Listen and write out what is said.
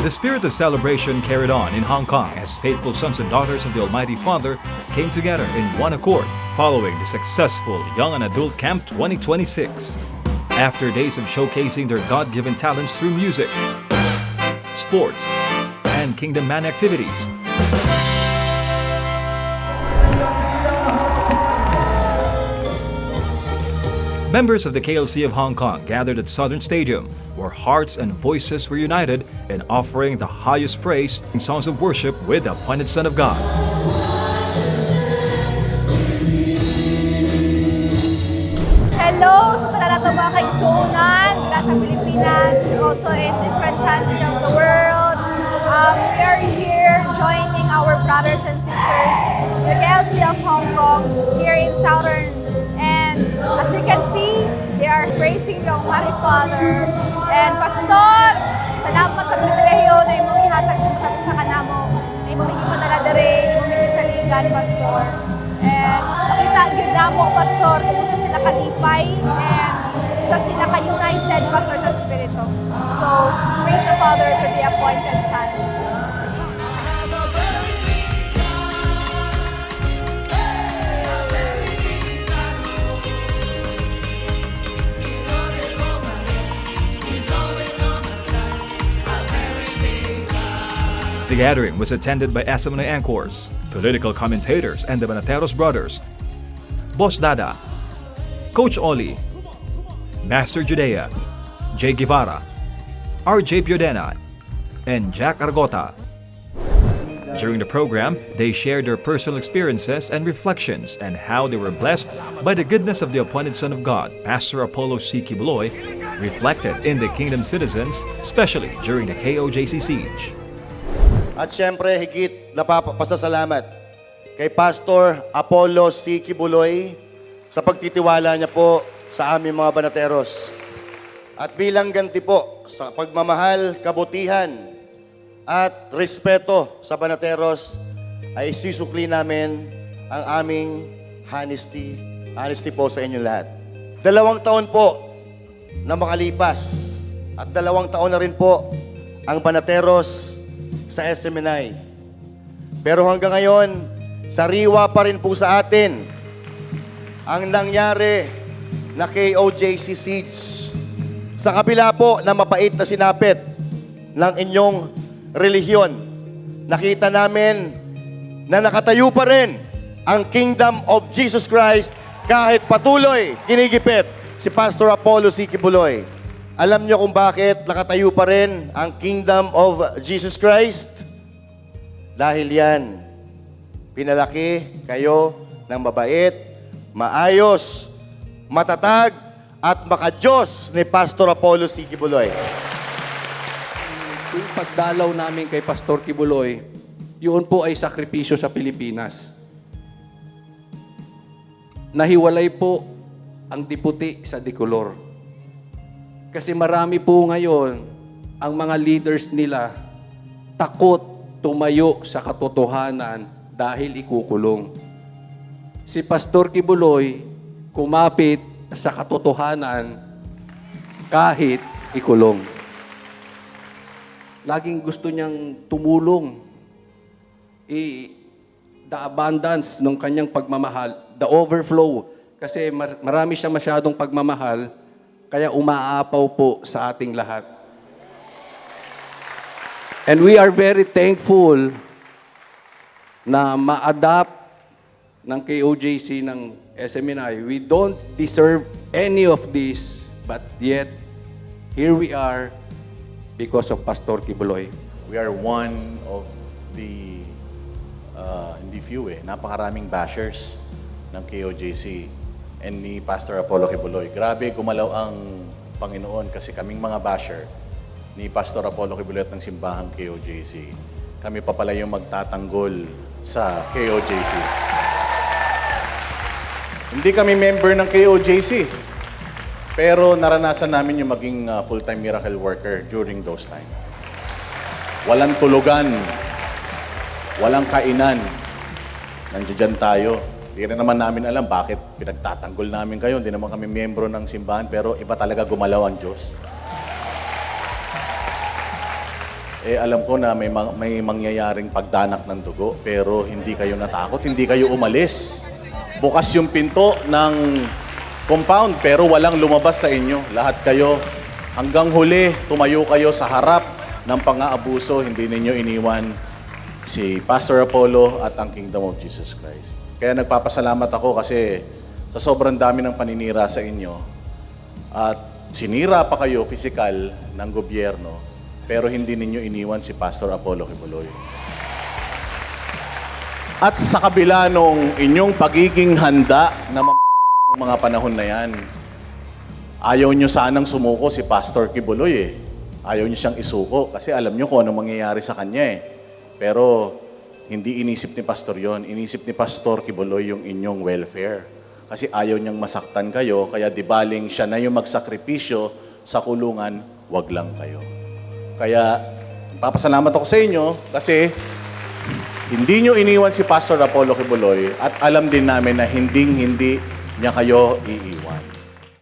The spirit of celebration carried on in Hong Kong as faithful sons and daughters of the Almighty Father came together in one accord following the successful Young and Adult Camp 2026. After days of showcasing their God-given talents through music, sports, and Kingdom Man activities, members of the KLC of Hong Kong gathered at Southern Stadium, where hearts and voices were united in offering the highest praise in songs of worship with the appointed Son of God. Hello sa tanan nato mga kaigsuonan dira sa Pilipinas, also in different countries of the world. We are here joining our brothers and sisters, the KLC of Hong Kong, here in Southern. And as you can see, they are praising the Almighty Father. And Pastor, salamat sa pribilehiyo na imong ihatag sa matag sa kanamo, na imong ipadala diri, imong ipisalingan, Pastor. And makita gyud namo, Pastor, kung sa sila kalipay and sa sila ka-united, Pastor, sa Espiritu. So, praise the Father to the appointed Son. The gathering was attended by SMNI anchors, political commentators, and the Banateros brothers, Boss Dada, Coach Oli, Master Judea, Jay Guevara, RJ Piodena, and Jack Argota. During the program, they shared their personal experiences and reflections and how they were blessed by the goodness of the appointed Son of God, Pastor Apollo C. Kibuloy, reflected in the Kingdom citizens, especially during the KOJC siege. At syempre, higit na pasasalamat kay Pastor Apollo C. Kibuloy sa pagtitiwala niya po sa aming mga Banateros. At bilang ganti po sa pagmamahal, kabutihan, at respeto sa Banateros, ay isusukli namin ang aming honesty po sa inyong lahat. 2 taon po na makalipas at 2 taon na rin po ang Banateros sa SMNI. Pero hanggang ngayon, sariwa pa rin po sa atin ang nangyari na KOJC siege. Sa kabila po na mapait na sinapit ng inyong relihiyon, nakita namin na nakatayo pa rin ang Kingdom of Jesus Christ kahit patuloy ginigipit si Pastor Apollo C. Kibuloy. Alam niyo kung bakit nakatayo pa rin ang Kingdom of Jesus Christ? Dahil yan, pinalaki kayo ng mabait, maayos, matatag, at makadiyos ni Pastor Apollo C. Kibuloy. Yung pagdalaw namin kay Pastor Kibuloy, yun po ay sakripisyo sa Pilipinas. Nahiwalay po ang diputi sa dikolor. Kasi marami po ngayon, ang mga leaders nila, takot tumayo sa katotohanan dahil ikukulong. Si Pastor Kibuloy, kumapit sa katotohanan kahit ikulong. Laging gusto niyang tumulong. The abundance ng kanyang pagmamahal, the overflow. Kasi marami siya masyadong pagmamahal, kaya umaapaw po sa ating lahat. And we are very thankful na ma-adapt ng KOJC ng SMNI. We don't deserve any of this, but yet, here we are because of Pastor Kibuloy. We are one of the, hindi few napakaraming bashers ng KOJC and ni Pastor Apollo Kibuloy. Grabe, gumalaw ang Panginoon kasi kaming mga basher ni Pastor Apollo Kibuloy at ng simbahang KOJC. Kami pa pala yung magtatanggol sa KOJC. Hindi kami member ng KOJC, pero naranasan namin yung maging full-time miracle worker during those time. Walang tulugan, walang kainan. Nandiyan tayo. Hindi rin naman namin alam bakit pinagtatanggol namin kayo. Hindi naman kami miyembro ng simbahan, pero iba talaga gumalaw ang Diyos. alam ko na may mangyayaring pagdanak ng dugo, pero hindi kayo natakot, hindi kayo umalis. Bukas yung pinto ng compound, pero walang lumabas sa inyo. Lahat kayo, hanggang huli, tumayo kayo sa harap ng pang-aabuso, hindi ninyo iniwan si Pastor Apollo at ang Kingdom of Jesus Christ. Kaya nagpapasalamat ako kasi sa sobrang dami ng paninira sa inyo at sinira pa kayo pisikal ng gobyerno, pero hindi ninyo iniwan si Pastor Apollo Kibuloy. At sa kabila nung inyong pagiging handa na mga panahon na yan, ayaw nyo sanang sumuko si Pastor Kibuloy eh. Ayaw nyo siyang isuko kasi alam nyo kung anong mangyayari sa kanya eh. Pero hindi inisip ni Pastor yon. Inisip ni Pastor Kibuloy yung inyong welfare. Kasi ayaw niyang masaktan kayo, kaya di baling siya na yung magsakripisyo sa kulungan, wag lang kayo. Kaya papasalamat ako sa inyo kasi hindi nyo iniwan si Pastor Apollo Kibuloy at alam din namin na hindi niya kayo iiwan.